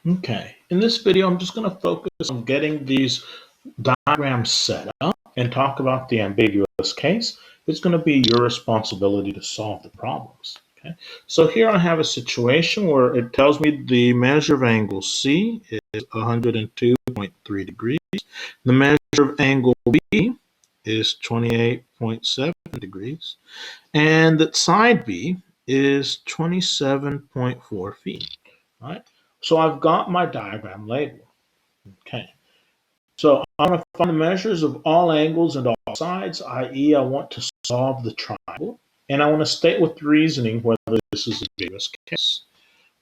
Okay, in this video, I'm just going to focus on getting these diagrams set up and talk about the ambiguous case. It's going to be your responsibility to solve the problems. Okay, so here I have a situation where it tells me the measure of angle C is 102.3 degrees. The measure of angle B is 28.7 degrees. And that side B is 27.4 feet. Right? So I've got my diagram label. Okay. So I want to find the measures of all angles and all sides, i.e. I want to solve the triangle. And I want to state with reasoning whether this is an ambiguous case.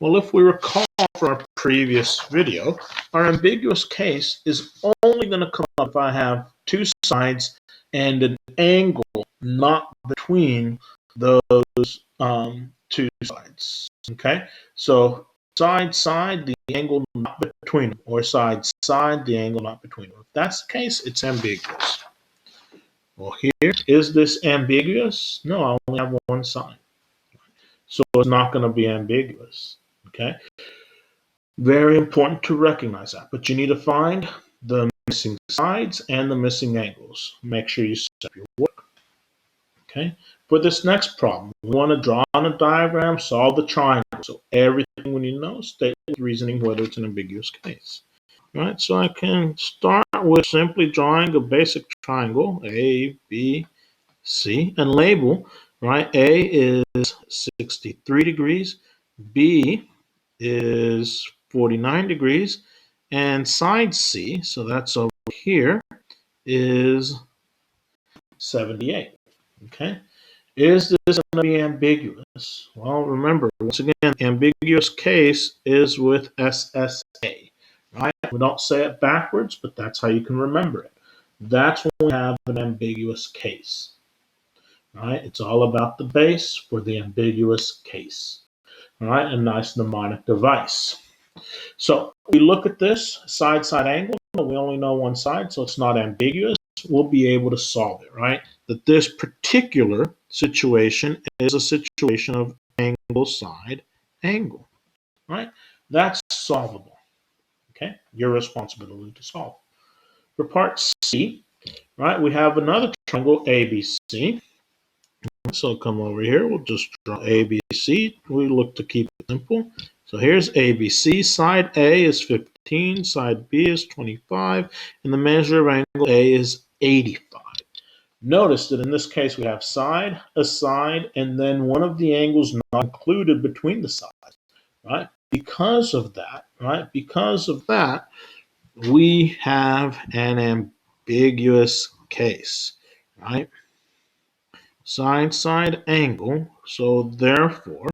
Well, if we recall from our previous video, our ambiguous case is only going to come up if I have two sides and an angle not between those two sides. Okay, so side, the angle not between them, or side, the angle not between them. If that's the case, it's ambiguous. Well, here, is this ambiguous? No, I only have one side. So it's not going to be ambiguous. Okay, very important to recognize that. But you need to find the missing sides and the missing angles. Make sure you set up your work. Okay, for this next problem, we want to draw on a diagram, solve the triangle. So everything we need to know, state with reasoning whether it's an ambiguous case. All right, so I can start with simply drawing a basic triangle, A, B, C, and label, right? A is 63 degrees, B is 49 degrees, and side C, so that's over here, is 78. Okay, is this going to be ambiguous? Well, remember, once again, ambiguous case is with SSA, right? We don't say it backwards, but that's how you can remember it. That's when we have an ambiguous case, right? It's all about the base for the ambiguous case, all right? A nice mnemonic device. So we look at this side angle. We only know one side, so it's not ambiguous. We'll be able to solve it, right? That this particular situation is a situation of angle, side, angle, right? That's solvable, okay? Your responsibility to solve. For part C, right, we have another triangle, ABC. So come over here, we'll just draw ABC. We look to keep it simple. So here's ABC. Side A is 15, side B is 25, and the measure of angle A is 85. Notice that in this case we have side, aside, and then one of the angles not included between the sides, right? Because of that, we have an ambiguous case, right? Side angle, so therefore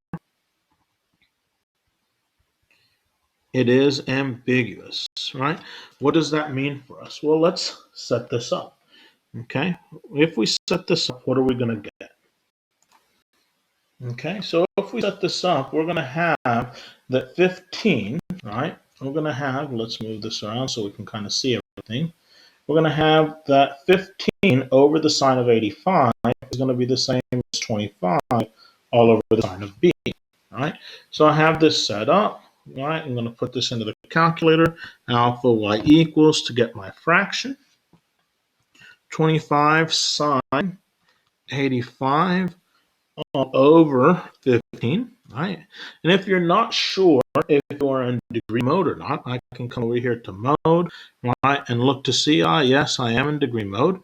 it is ambiguous, right? What does that mean for us? Well, let's set this up, okay? If we set this up, what are we going to get? Okay, so if we set this up, we're going to have that 15, right? We're going to have, let's move this around so we can kind of see everything. We're going to have that 15 over the sine of 85 is going to be the same as 25 all over the sine of B, right? So I have this set up, right? I'm going to put this into the calculator. Alpha y equals, to get my fraction, 25 sine 85 all over 15, right? And if you're not sure if you're in degree mode or not, I can come over here to mode, right, and look to see, yes, I am in degree mode.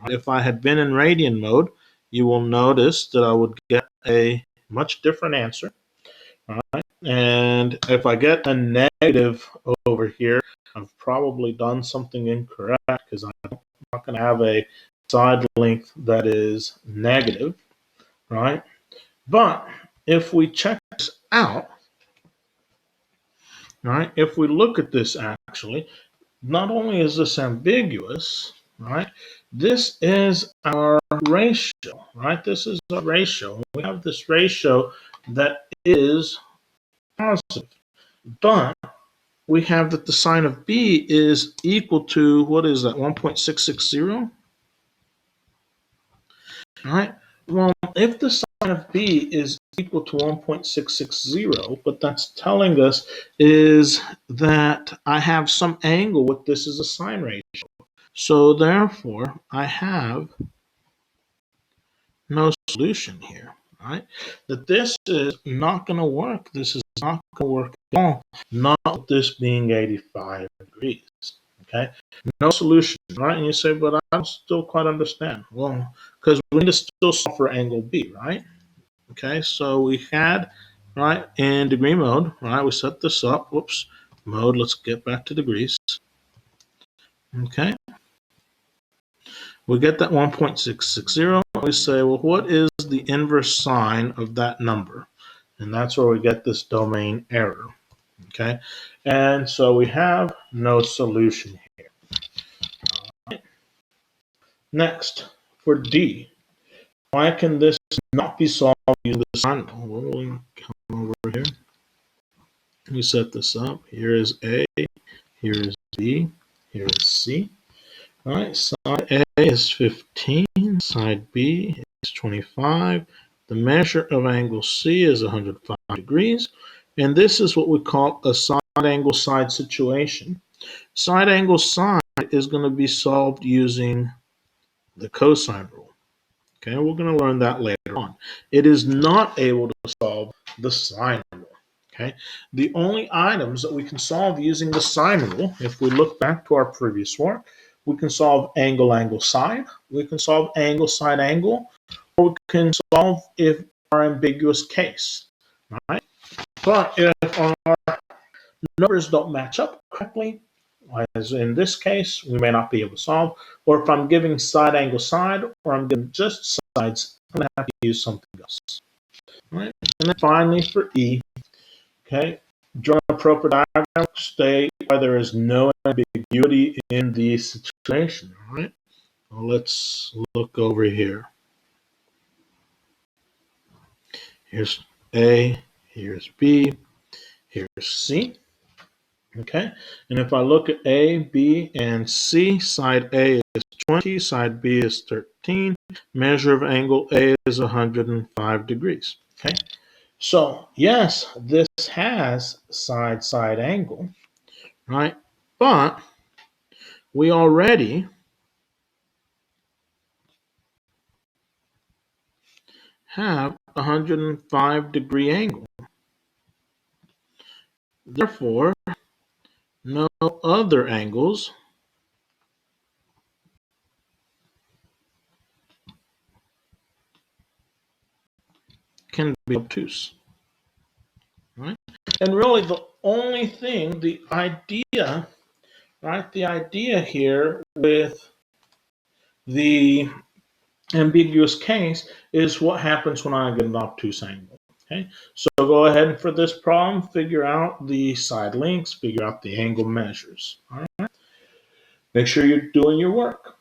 If I had been in radian mode, you will notice that I would get a much different answer, right? And if I get a negative over here, I've probably done something incorrect because I'm not going to have a side length that is negative, right? But if we check this out, right, if we look at this actually, not only is this ambiguous, right, this is our ratio, right? This is our ratio. We have this ratio that is positive, but we have that the sine of B is equal to, what is that, 1.660? All right, well, if the sine of B is equal to 1.660, but that's telling us is that I have some angle with this as a sine ratio. So therefore, I have no solution here, right? That this is not going to work. This is not going to work at all. Not with this being 85 degrees, okay? No solution, right? And you say, but I don't still quite understand. Well, because we need to still solve for angle B, right? Okay, so we had, right, in degree mode, right, we set this up. Whoops, mode, let's get back to degrees. Okay, we get that 1.660. We say, well, what is the inverse sine of that number? And that's where we get this domain error. Okay, and so we have no solution here. All right. Next, for D, why can this not be solved using the sine rule? We'll come over here. We set this up. Here is A, here is B, here is C. All right, side A is 15, side B is 25. The measure of angle C is 105 degrees. And this is what we call a side angle side situation. Side angle side is going to be solved using the cosine rule. Okay, we're going to learn that later on. It is not able to solve the sine rule. Okay, the only items that we can solve using the sine rule, if we look back to our previous work, we can solve angle, angle, side. We can solve angle, side, angle, or we can solve if our ambiguous case, right? But if our numbers don't match up correctly, as in this case, we may not be able to solve. Or if I'm giving side, angle, side, or I'm giving just sides, I'm going to have to use something else. All right? And then finally for E, okay, draw an appropriate diagram, state why there is no ambiguity in the situation. All right, well, let's look over here. Here's A, here's B, here's C. Okay, and if I look at A, B, and C, side A is 20, side B is 13. Measure of angle A is 105 degrees. Okay, so yes, this has side-side angle, right? But we already have a 105-degree angle. Therefore, no other angles can be obtuse. Right? And really the only thing, the idea, right? The idea here with the ambiguous case is what happens when I get an obtuse angle. Okay, so go ahead and for this problem, figure out the side lengths, figure out the angle measures. All right, make sure you're doing your work.